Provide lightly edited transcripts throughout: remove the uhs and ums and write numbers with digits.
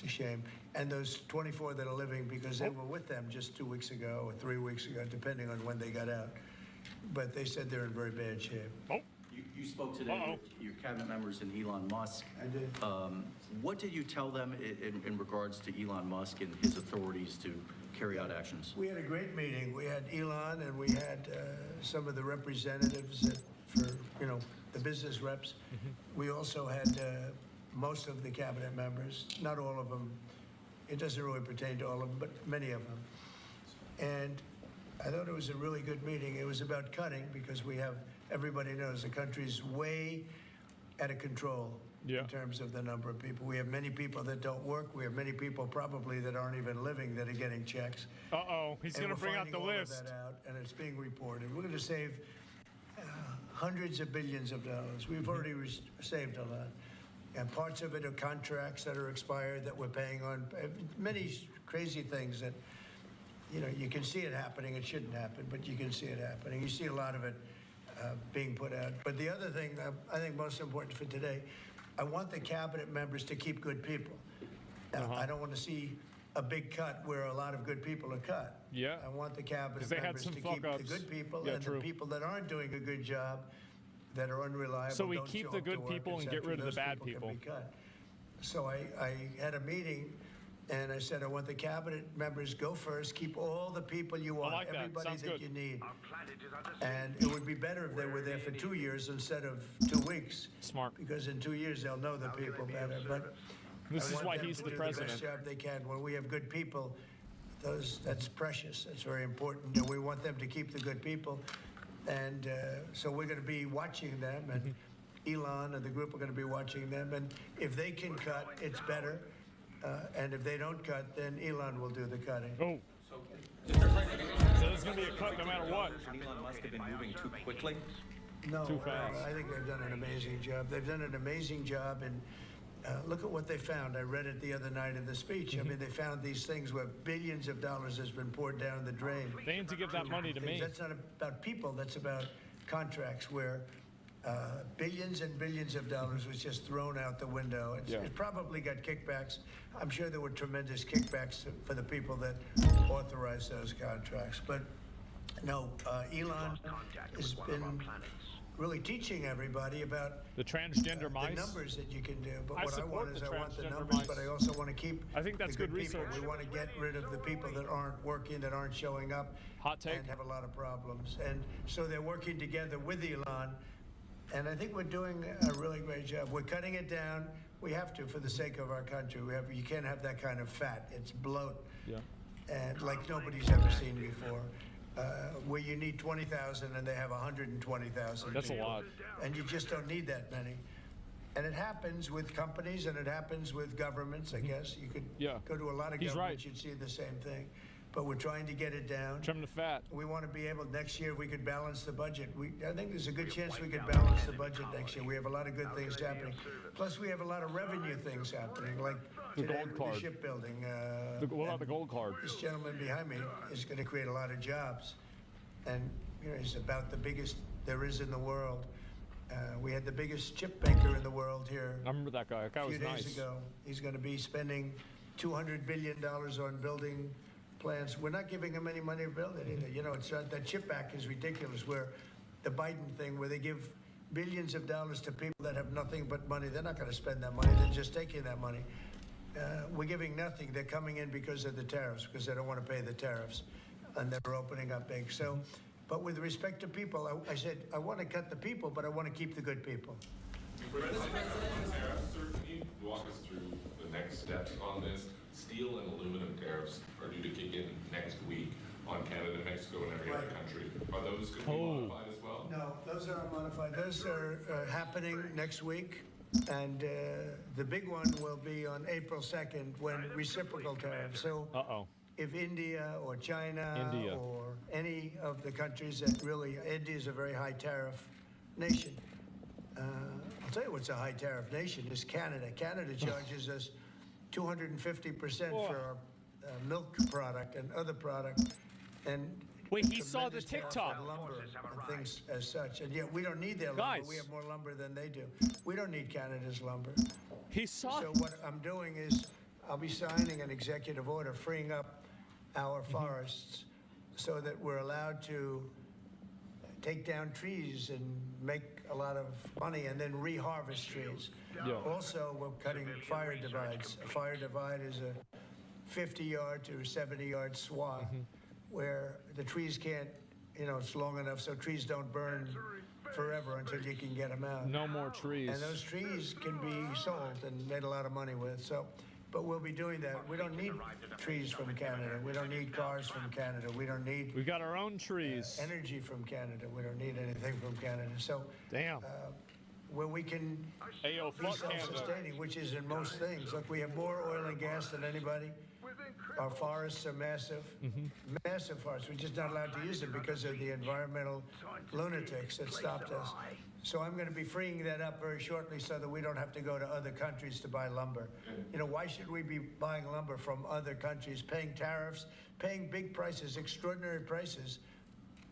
It's a shame. And those 24 that are living, because they were with them just 2 weeks ago or 3 weeks ago, depending on when they got out. But they said they're in very bad shape. You spoke today with your cabinet members and Elon Musk. I did. What did you tell them in regards to Elon Musk and his authorities to carry out actions? We had a great meeting. We had Elon and we had some of the representatives for, the business reps. We also had most of the cabinet members, not all of them. It doesn't really pertain to all of them, but many of them. And I thought it was a really good meeting. It was about cutting because everybody knows the country's way out of control in terms of the number of people. We have many people that don't work. We have many people probably that aren't even living that are getting checks. He's going to bring out the list. That out, and it's being reported. We're going to save hundreds of billions of dollars. We've already saved a lot. And parts of it are contracts that are expired that we're paying on. Many crazy things that, you can see it happening. It shouldn't happen, but you can see it happening. You see a lot of it being put out. But the other thing I think most important for today, I want the cabinet members to keep good people. I don't want to see a big cut where a lot of good people are cut. Yeah. I want the cabinet members to keep the good people and the people that aren't doing a good job, that are unreliable. So we keep the good people and get rid of the bad people. So I had a meeting and I said, I want the cabinet members go first, keep all the people you want, everybody that you need. And it would be better if they were there for 2 years instead of 2 weeks. Smart. Because in 2 years they'll know the people better. But this is why he's the president. The best job they can. When we have good people, that's precious. That's very important. And we want them to keep the good people. And so we're going to be watching them, and Elon and the group are going to be watching them. And if they can cut, it's better. And if they don't cut, then Elon will do the cutting. So there's going to be a cut no matter what. Elon Musk have been moving too quickly? No, too fast. I think they've done an amazing job. They've done an amazing job, and look at what they found. I read it the other night in the speech. I mean, they found these things where billions of dollars has been poured down the drain. They need to give that money to me. That's not about people. That's about contracts where billions and billions of dollars was just thrown out the window. It probably got kickbacks. I'm sure there were tremendous kickbacks for the people that authorized those contracts. But no, Elon has been really teaching everybody about the transgender mice, the numbers that you can do. But what I want is I want the numbers, mice. But I also want to keep. I think that's the good research. People. We want to get rid of the people that aren't working, that aren't showing up, Hot take. and have a lot of problems. And so they're working together with Elon. And I think we're doing a really great job. We're cutting it down. We have to for the sake of our country. You can't have that kind of fat. It's bloat. And like nobody's ever seen before. Where you need 20,000 and they have 120,000. That's a lot. And you just don't need that many. And it happens with companies and it happens with governments, I guess. You could go to a lot of governments, you'd see the same thing. But we're trying to get it down. Trim the fat. We want to be able, next year, we could balance the budget. I think there's a good chance we could balance the budget next year. We have a lot of good things happening. Plus, we have a lot of revenue things happening, like the gold card. The shipbuilding. What about the gold card? This gentleman behind me is going to create a lot of jobs. And he's about the biggest there is in the world. We had the biggest chip maker in the world here. I remember that guy. That guy was nice. A few days ago. He's going to be spending $200 billion on building plants. We're not giving them any money to build it either. It's that chip act is ridiculous. Where the Biden thing, where they give billions of dollars to people that have nothing but money, they're not going to spend that money. They're just taking that money. We're giving nothing. They're coming in because of the tariffs, because they don't want to pay the tariffs, and they're opening up big. So, but with respect to people, I said I want to cut the people, but I want to keep the good people. President, sir, can you walk us through the next steps on this? Steel and aluminum tariffs are due to kick in next week on Canada, Mexico, and every other country. Are those going to be modified as well? No, those are not modified. Those are happening next week. And the big one will be on April 2nd when reciprocal tariffs. So if India or China or any of the countries that really, India is a very high tariff nation. I'll tell you what's a high tariff nation is Canada. Canada charges us 250% for our milk product and other products. And wait, he saw the TikTok. Lumber and things as such. And yet we don't need their lumber. We have more lumber than they do. We don't need Canada's lumber. He saw So what I'm doing is I'll be signing an executive order freeing up our forests so that we're allowed to take down trees and make a lot of money and then reharvest trees. Yeah. Also, we're cutting fire divides. A fire divide is a 50-yard to 70-yard swath where the trees can't, it's long enough so trees don't burn forever until you can get them out. No more trees. And those trees can be sold and made a lot of money with. So, but we'll be doing that. We don't need trees from Canada. We don't need cars from Canada. We don't need We've got our own trees. energy from Canada. We don't need anything from Canada. So, Damn. where we can Ayo, be fuck Canada. self-sustaining, which is in most things. Look, we have more oil and gas than anybody. Our forests are massive, massive forests. We're just not allowed to use them because of the environmental lunatics that stopped us. So I'm going to be freeing that up very shortly so that we don't have to go to other countries to buy lumber. Why should we be buying lumber from other countries, paying tariffs, paying big prices, extraordinary prices,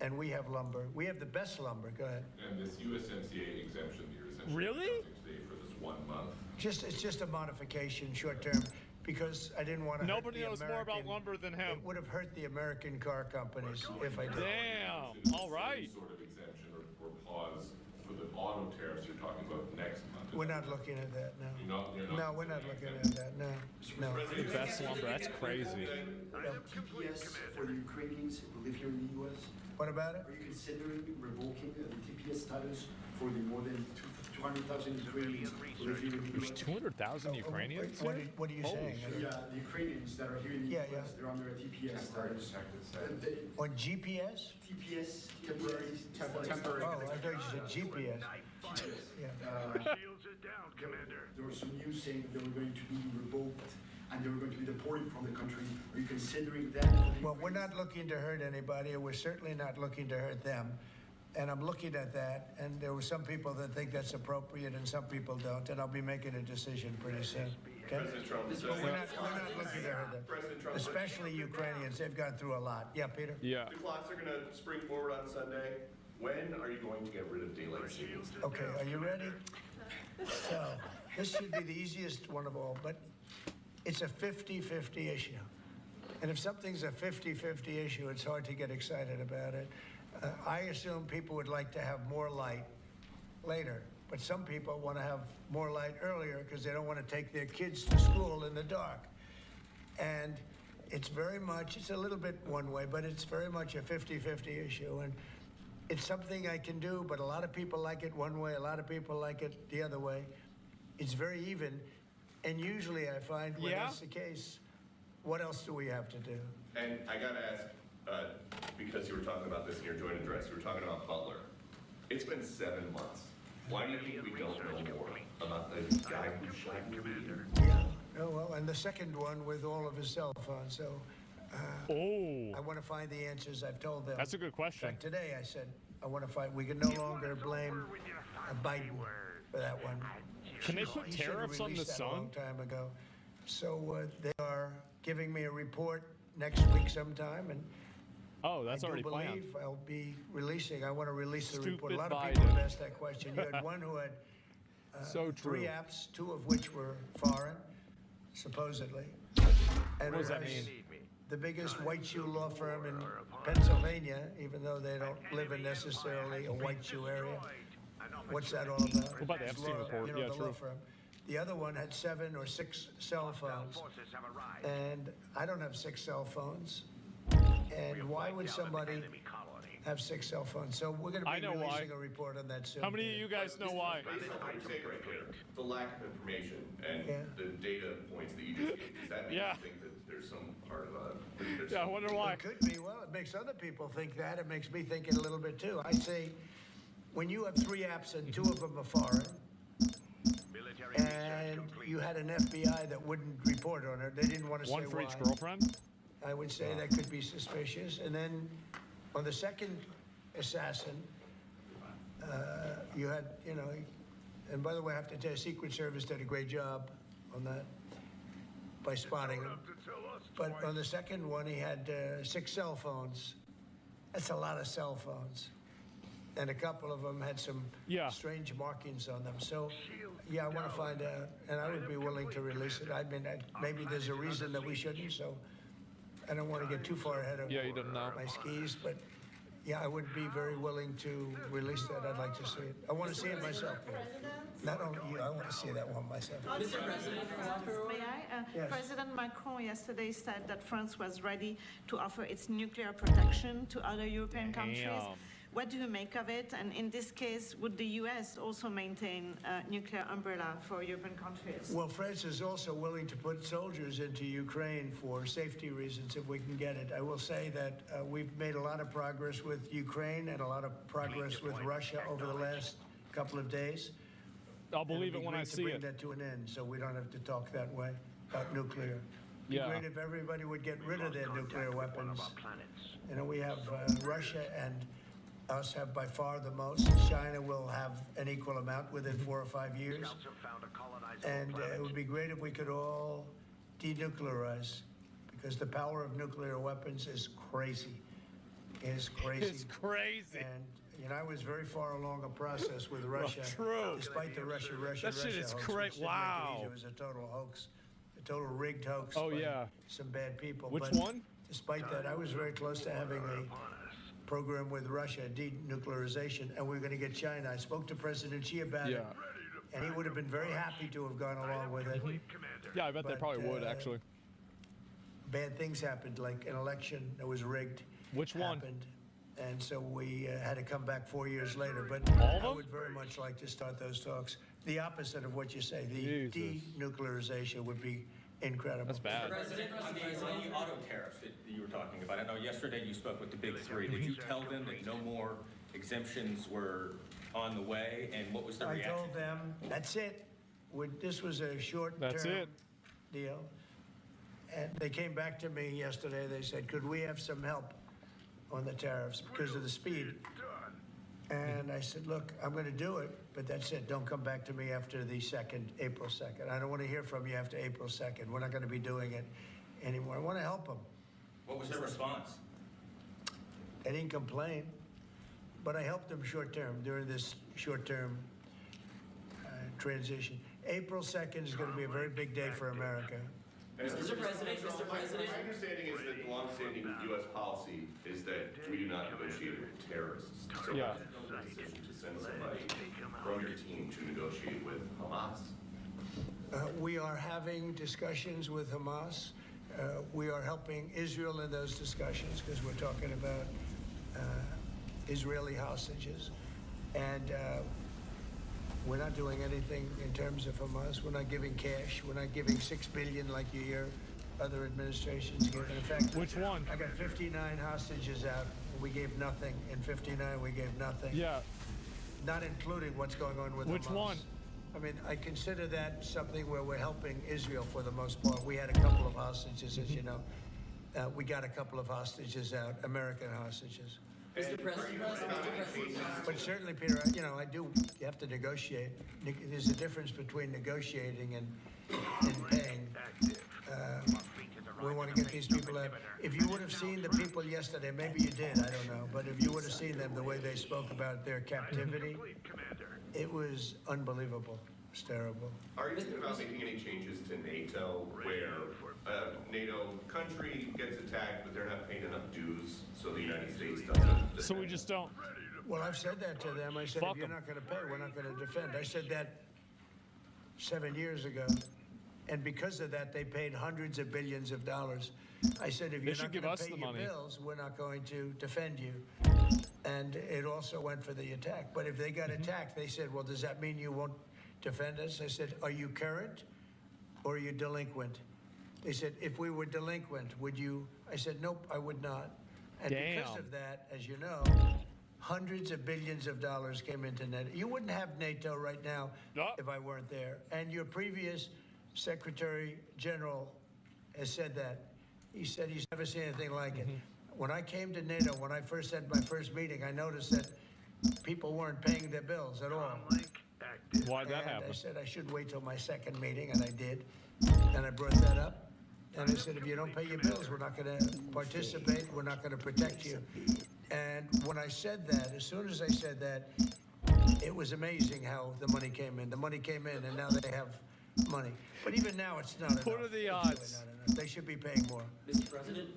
and we have lumber. We have the best lumber. Go ahead. And this USMCA exemption that you're essentially Really? discussing today for this 1 month, It's just a modification, short term, because I didn't want to. Nobody knows more about lumber than him. It would have hurt the American car companies if I did. Damn. it's the All right. same sort of exemption or pause for the auto tariffs you're talking about next month. We're not looking at that, no. You're not No, we're not looking at that, no. No. The best lumber. That's crazy. TPS for the Ukrainians who live here in the U.S.? What about it? Are you considering revoking the TPS status for the more than 200,000 Ukrainians who live here in the There's U.S.? 200,000 Ukrainians What here? are you saying? Yeah, the Ukrainians that are here in the Yeah, U.S., yeah. they're under a TPS status. On GPS? TPS, temporary status. Oh, I thought you said GPS. Yeah. Shields it down, Commander. There was some news saying that they were going to be revoked and they were going to be deported from the country. Are you considering that? Well, we're not looking to hurt anybody, and we're certainly not looking to hurt them. And I'm looking at that, and there were some people that think that's appropriate and some people don't, and I'll be making a decision pretty soon. Okay? President Trump is We're not looking to hurt them, President Trump, especially Ukrainians. They've gone through a lot. Yeah, Peter? Yeah. the clocks are going to spring forward on Sunday. When are you going to get rid of daylight savings? Okay, are you ready? So, this should be the easiest one of all, but it's a 50-50 issue. And if something's a 50-50 issue, it's hard to get excited about it. I assume people would like to have more light later, but some people want to have more light earlier because they don't want to take their kids to school in the dark. And it's a little bit one way, but it's very much a 50-50 issue. And it's something I can do, but a lot of people like it one way, a lot of people like it the other way. It's very even. And usually I find when Yeah? that's the case, what else do we have to do? And I got to ask, because you were talking about this in your joint address, you were talking about Butler. It's been 7 months. Why do you think we don't know more about the guy who shot your leader? Yeah. Oh, well, and the second one with all of his cell phones. So Oh, I want to find the answers. I've told them. that's a good In question. fact, today I said, I want to find, we can no longer blame Biden for that one. Can they put He should have tariffs on the released that a long sun? time ago. So they are giving me a report next week sometime, and Oh, that's I already do planned. believe I'll be releasing. I want to release the report. A Stupid lot of people have Biden. asked that question. You had one who had So three true. apps, two of which were foreign, supposedly. And What does it that was mean? the biggest white shoe law firm in Pennsylvania, even though they don't live in necessarily a white shoe area. What's that all about? What about the It's Epstein law, report? you know, Yeah, the law true. firm. The other one had 7 or 6 cell phones, and I don't have 6 cell phones. And why would somebody have 6 cell phones? So we're going to I be know why. releasing a report on that soon. How many of you guys know why? Based on what you're saying right here, the lack of information and Yeah. the data points that you just gave, does that make Yeah. you think that there's some part of there's Yeah, I some- wonder why. It could be. Well, it makes other people think that. It makes me think it a little bit too. I say, when you have 3 apps and 2 of them are foreign, and you had an FBI that wouldn't report on it, they didn't want to say One for each why. girlfriend? I would say that could be suspicious. And then on the second assassin, you had, you know, and by the way, I have to tell you, Secret Service did a great job on that by spotting him. But on the second one, he had 6 cell phones. That's a lot of cell phones. And a couple of them had some Yeah. strange markings on them. So Yeah, I want to find out, and I would be willing to release it. I mean, maybe there's a reason that we shouldn't, so I don't want to get too far ahead of Yeah, you don't know. my skis, but yeah, I would be very willing to release that. I'd like to see it. I want to see it myself. Not only you, I want to see that one myself. Mr. President, May I? Yes. President Macron yesterday said that France was ready to offer its nuclear protection to other European countries. Damn. What do you make of it? And in this case, would the U.S. also maintain a nuclear umbrella for European countries? Well, France is also willing to put soldiers into Ukraine for safety reasons if we can get it. I will say that we've made a lot of progress with Ukraine and a lot of progress with Russia over the last couple of days. I'll And believe it'd it be when I great to see bring it. that to an end, so we don't have to talk that way about nuclear. It'd be Yeah. great if everybody would get rid of their nuclear weapons. planets. You know, we have Russia and us have by far the most. China will have an equal amount within 4 or 5 years. Scouts have found a colonizable And planet. it would be great if we could all denuclearize, because the power of nuclear weapons is crazy. It's crazy. It's crazy. And, you know, I was very far along a process with Russia. true. Despite the Russia That shit is hoax, cra- which didn't make it wow. easy. It was a total hoax, a total rigged hoax. Oh, by yeah. Some bad people. Which But one? Despite that, I was very close to having a program with Russia, denuclearization, and we're going to get China. I spoke to President Xi about it, Yeah. and he would have been very happy to have gone along with it. Commander. Yeah, I bet they But, probably would, actually. Bad things happened, like an election that was rigged. Which one? Happened, and so we had to come back 4 years later. But All of I them? would very much like to start those talks. The opposite of what you say, the Jesus. denuclearization would be incredible. That's bad. President, on the auto tariffs that you were talking about, I know yesterday you spoke with the big three. Did you tell them that no more exemptions were on the way, and what was the I reaction? told them, that's it. This was a That's short-term it. deal. And they came back to me yesterday. They said, could we have some help on the tariffs because of the speed? And I said, look, I'm going to do it, but that's it. Don't come back to me after the April 2nd. I don't want to hear from you after April 2nd. We're not going to be doing it anymore. I want to help them. What was their response? They didn't complain, but I helped them short-term during this short-term transition. April 2nd is going to be a very big day for America. Mr. President, my understanding is that the longstanding U.S. policy is that we do not negotiate with terrorists. So Yeah. what's the decision to send somebody from your team to negotiate with Hamas? We are having discussions with Hamas. We are helping Israel in those discussions because we're talking about Israeli hostages. And we're not doing anything in terms of Hamas. We're not giving cash. We're not giving $6 billion like you hear other administrations give. In fact, Which one? I got 59 hostages out. We gave nothing. In 59, we gave nothing. Yeah. Not including what's going on with Which Hamas. one? I mean, I consider that something where we're helping Israel for the most part. We had a couple of hostages, as you know. We got a couple of hostages out, American hostages. Mr. President, But certainly, Peter, you know, you have to negotiate. There's a difference between negotiating and paying. We want to get these people out. If you would have seen the people yesterday, maybe you did, I don't know, but if you would have seen them, the way they spoke about their captivity, it was unbelievable. It's terrible. Are you thinking about making any changes to NATO where a NATO country gets attacked, but they're not paying enough dues, so the United States doesn't? So we just don't. Well, I've said that to them. I said, Fuck if you're 'em. not going to pay, we're not going to defend. I said that 7 years ago. And because of that, they paid hundreds of billions of dollars. I said, if They you're should not give going us to pay the your money. bills, we're not going to defend you. And it also went for the attack. But if they got attacked, they said, well, does that mean you won't defend us? I said, are you current or are you delinquent? They said, if we were delinquent, would you? I said, nope, I would not. And because Damn. of that, as you know, hundreds of billions of dollars came into NATO. You wouldn't have NATO right now No. if I weren't there. And your previous Secretary General has said that. He said he's never seen anything like it. When I came to NATO, when I first had my first meeting, I noticed that people weren't paying their bills at all. Why'd that And I happen? said I should wait till my second meeting, and I did. And I brought that up. And I said, if you don't pay your bills, we're not going to participate. We're not going to protect you. And when I said that, as soon as I said that, it was amazing how the money came in. The money came in, and now they have money. But even now, it's not enough. What are the It's odds? really not enough. They should be paying more. Mr. President,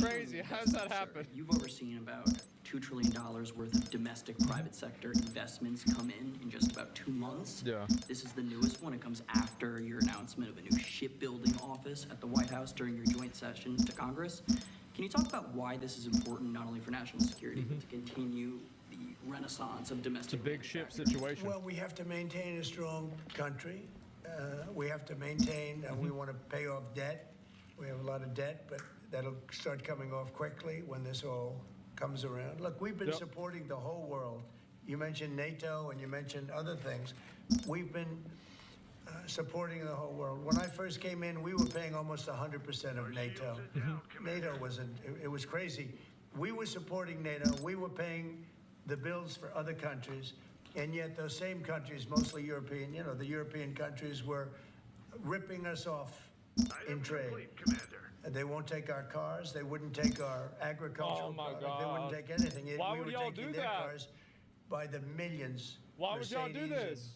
crazy. How does that happen? You've overseen about $2 trillion worth of domestic private sector investments come in just about 2 months. Yeah. This is the newest one. It comes after your announcement of a new shipbuilding office at the White House during your joint session to Congress. Can you talk about why this is important, not only for national security, but to continue the renaissance of domestic? It's a big ship situation. Well, we have to maintain a strong country. We have to maintain, and we want to pay off debt. We have a lot of debt, but that'll start coming off quickly when this all comes around. Look, we've been Yep. supporting the whole world. You mentioned NATO and you mentioned other things. We've been supporting the whole world. When I first came in, we were paying almost 100% of NATO. NATO wasn't, it was crazy. We were supporting NATO. We were paying the bills for other countries. And yet those same countries, mostly European, you know, the European countries were ripping us off in trade. They won't take our cars. They wouldn't take our agricultural Oh, my product. They wouldn't God. take anything. Why we would were y'all taking do their that? cars by the millions. Why would y'all do Mercedes and this?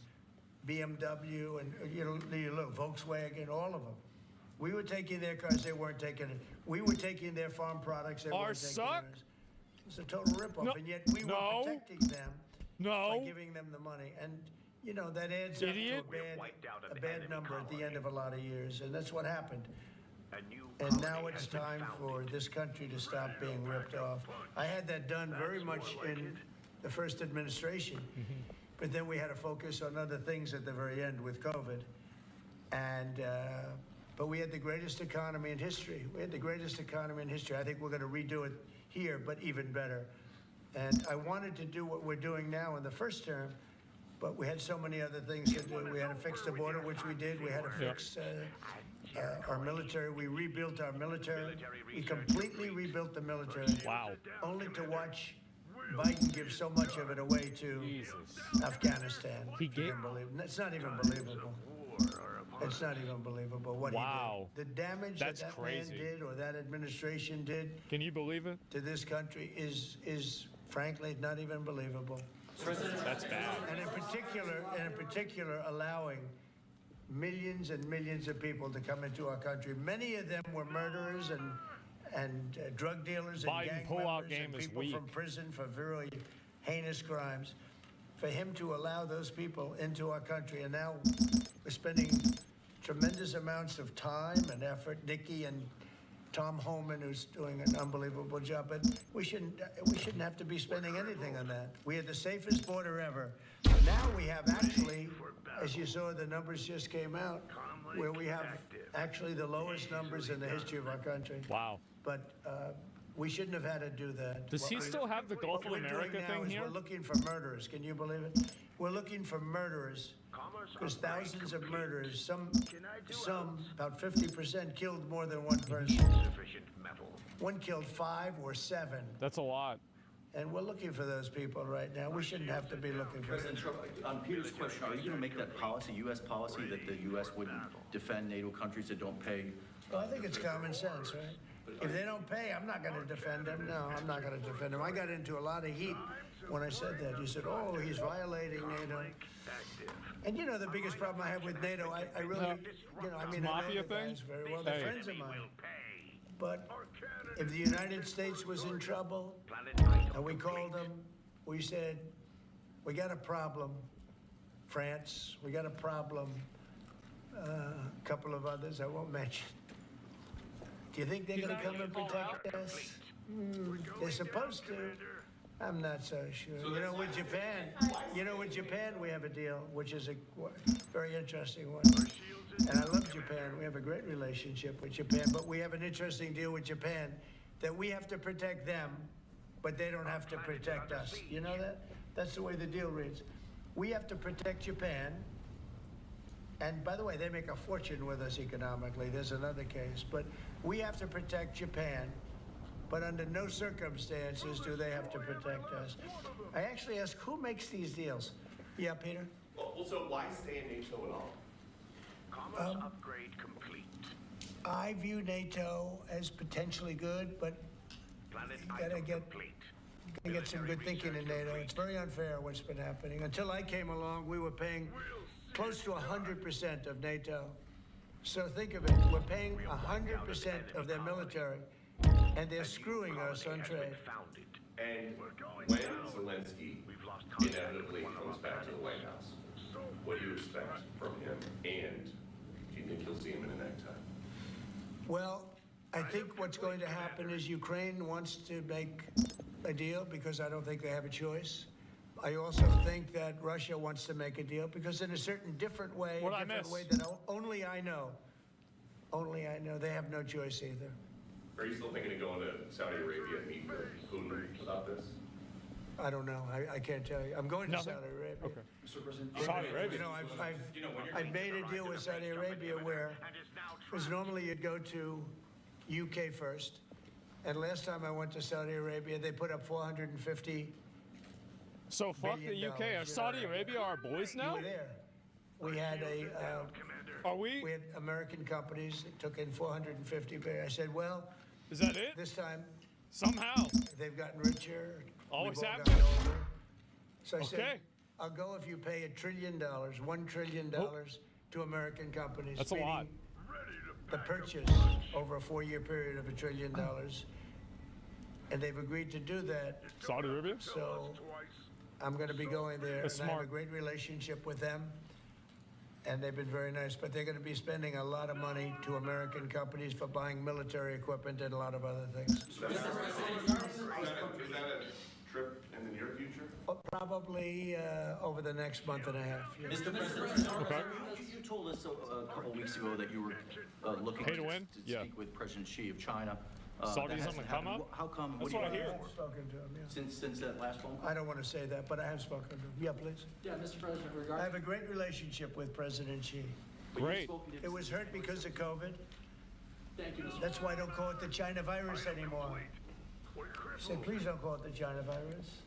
BMW and you know, Volkswagen, all of them. We were taking their cars. They weren't taking it. We were taking their farm products. They weren't Ours taking suck? ours. It's a total ripoff. No. And yet we No. were protecting them by No. giving them the money. And, you know, that adds Idiot. up to a bad number at the end of a lot of years. And that's what happened. And now it's time for this country to stop being ripped off. I had that done very much in the first administration. But then we had to focus on other things at the very end with COVID. And, but we had the greatest economy in history. We had the greatest economy in history. I think we're going to redo it here, but even better. And I wanted to do what we're doing now in the first term, but we had so many other things to do. We had to fix the border, which we did. We had to fix our military. We rebuilt our military. We completely rebuilt the military. Wow. Only to watch Biden give so much of it away to Afghanistan. He gave- Unbelievable. It's not even believable. It's not even believable what Wow. he did. The damage That's that crazy. man did or that administration did Can you believe it? to this country is frankly not even believable. That's bad. And in particular, allowing millions and millions of people to come into our country. Many of them were murderers and drug dealers and Biden gang pull-out members game and is people weak. from prison for very heinous crimes. For him to allow those people into our country, and now we're spending tremendous amounts of time and effort. Nikki and Tom Homan, who's doing an unbelievable job, but we shouldn't have to be spending anything on that. We had the safest border ever. Now we have actually, as you saw, the numbers just came out, where we have actually the lowest numbers in the history of our country. Wow. But we shouldn't have had to do that. Does he still have the Gulf of What we're doing America now thing is here? we're looking for murderers. Can you believe it? We're looking for murderers. There's thousands of murderers. Some, about 50%, killed more than one person. One killed 5 or 7. That's a lot. And we're looking for those people right now. We shouldn't have to be looking for them. President Trump, on Peter's question, are you going to make that policy, U.S. policy, that the U.S. wouldn't defend NATO countries that don't pay? Well, I think it's common sense, right? If they don't pay, I'm not going to defend them. No, I'm not going to defend them. I got into a lot of heat when I said that. You said, oh, he's violating NATO. And you know, the biggest problem I have with NATO, I really, you know, I mean, I know Mafia the thing? guys very well. They're Hey. friends of mine. But if the United States was in trouble, and we called them, we said, we got a problem, France, we got a problem, a couple of others I won't mention. Do you think they're going to come and protect us? They're supposed to. I'm not so sure. You know, with Japan, we have a deal, which is a very interesting one. And I love Japan. We have a great relationship with Japan, but we have an interesting deal with Japan that we have to protect them, but they don't have to protect us. You know that? That's the way the deal reads. We have to protect Japan. And by the way, they make a fortune with us economically. There's another case. But we have to protect Japan, but under no circumstances do they have to protect us. I actually ask, who makes these deals? Yeah, Peter? Well, so why stay in NATO at all? Upgrade complete. I view NATO as potentially good, but you gotta get Gotta get some good thinking in NATO. It's very unfair what's been happening. Until I came along, we were paying close to 100% of NATO. So think of it, we're paying 100% of their military, and they're screwing us on trade. And when Zelensky inevitably comes back to the White House, what do you expect from him? And do you think you'll see him in a necktie? Well, I think what's going to happen is Ukraine wants to make a deal because I don't think they have a choice. I also think that Russia wants to make a deal because in a certain different way, that only I know. Only I know. They have no choice either. Are you still thinking of going to Saudi Arabia and meet with Putin about this? I don't know. I can't tell you. I'm going to Nothing? Saudi Arabia. Okay. Mr. President, Saudi Arabia. You know, I've made a deal with Saudi Arabia where, because normally you'd go to UK first, and last time I went to Saudi Arabia, they put up 450. So fuck the $1 UK. billion, Are Saudi Arabia our boys You now? were there. We had Are we? we had American companies that took in 450 billion. I said, well, Is that it? this time Somehow. they've gotten richer. Always We've all happens. gotten older. So I Okay. said, I'll go if you pay $1 trillion, $1 trillion to American companies. That's a lot. meaning The purchase over a 4-year period of $1 trillion. And they've agreed to do that. Saudi Arabia? So I'm going to be going there. That's and I have a smart. great relationship with them. And they've been very nice. But they're going to be spending a lot of money to American companies for buying military equipment and a lot of other things. Is that a trip in the near future? Probably over the next month and a half. yeah. Mr. President, Okay. you told us a couple weeks ago that you were looking Pay to win? to Yeah. speak with President Xi of China. Saudis That on the hasn't come happened. up? How come? That's do you what I hear. I've spoken to him, yeah. Since that last phone call? I don't want to say that, but I have spoken to him. Yeah, please. Yeah, Mr. President, I regarding. have a great relationship with President Xi. But you've Great. spoken to- It was hurt because of COVID. Thank you, Mr. That's why I don't call it the China virus anymore. I said, please don't call it the China virus.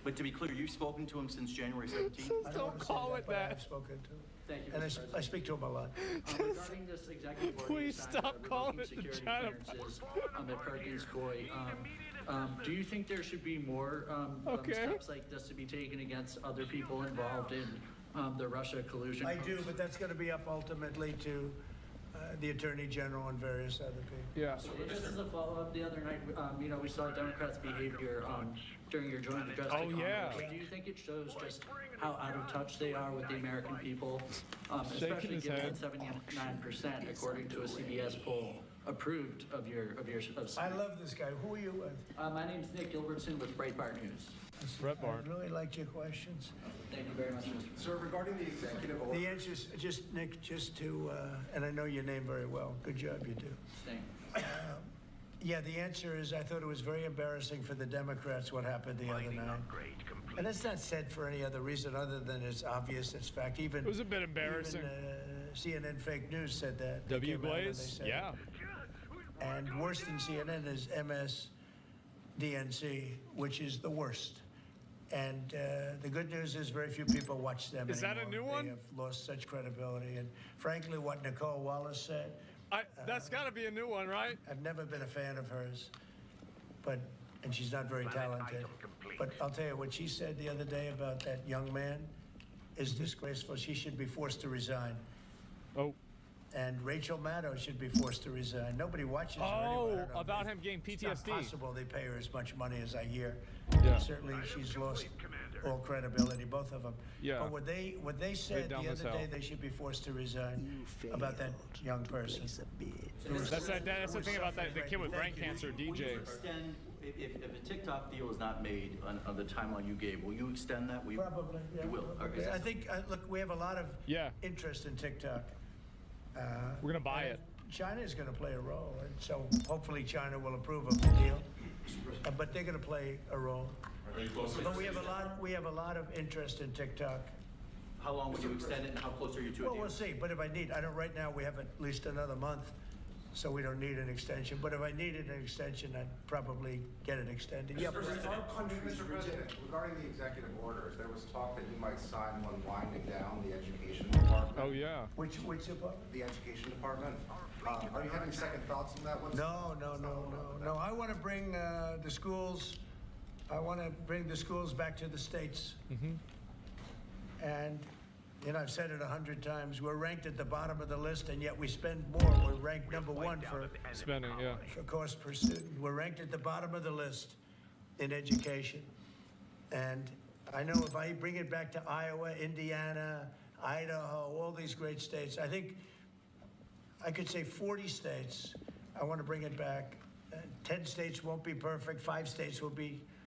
But to be clear, you've spoken to him since January 17th? I Don't want to call say it but I that. have spoken to him. Thank you, And Mr. I President. speak to him a lot. Regarding this executive order. Please you signed, stop revoking calling it the security China clearances, at Perkins Coie. Do you think there should be more Okay. steps like this to be taken against other people involved in the Russia collusion? I do, but that's going to be up ultimately to the Attorney General and various other people. Yeah. Just as a follow-up, the other night, we saw Democrats' behavior during your joint address to Oh, yeah. Congress. Do you think it shows just how out of touch they are with the American people, Shaking especially his given head. that 79%, according to a CBS poll, approved of I love this guy. Who are you with? My name's Nick Gilbertson with Breitbart News. Brett I Barn. really liked your questions. Thank you very much, Mr. Sir, regarding the executive order. The answer is just, Nick, just to, and I know your name very well. Good job, you do. Thank you. Yeah, the answer is I thought it was very embarrassing for the Democrats what happened the other night. And it's not said for any other reason other than it's obvious, it's fact. Even It was a bit embarrassing. Even, CNN fake news said that. They W. came out and they Glaze? said Yeah. it. And worse than CNN is MSDNC, which is the worst. And the good news is very few people watch them Is that a anymore. new one? They have lost such credibility. And frankly, what Nicole Wallace said, That's got to be a new one, right? I've never been a fan of hers, and she's not very talented. But I'll tell you, what she said the other day about that young man is disgraceful. She should be forced to resign. Oh. And Rachel Maddow should be forced to resign. Nobody watches her anymore. I Oh, don't know. about him getting It's not PTSD. possible they pay her as much money as I hear. Yeah. Certainly, she's lost all credibility, both of them. Yeah. But what they said dumb the as other day, hell. they should be forced to resign about that young person. That's the thing about the kid with brain cancer, Will you DJ. extend, if a TikTok deal is not made on the timeline you gave, will you extend that? Will you- Probably, yeah. You will. probably. Okay. I think, look, we have a lot of Yeah. interest in TikTok. We're going to buy it. China is going to play a role, and so hopefully China will approve of the deal. But they're going to play a role. Are you close? But we have a lot of interest in TikTok. How long will you extend it, and how close are you to a Well, deal? we'll see. But if I need, I don't. Right now, we have at least another month, so we don't need an extension. But if I needed an extension, I'd probably get it extended. Yeah, please. Mr. President, regarding the executive orders, there was talk that you might sign one winding down the education department. Oh, yeah. Which department? The education department. Are you having second thoughts on that? No. I want to bring the schools I want to bring the schools back to the states. And, I've said it 100 times, we're ranked at the bottom of the list, and yet we spend more. We're ranked #1 for Spending, yeah. cost per student. We're ranked at the bottom of the list in education. And I know if I bring it back to Iowa, Indiana, Idaho, all these great states, I think I could say 40 states, I want to bring it back. 10 states won't be perfect, 5 states will be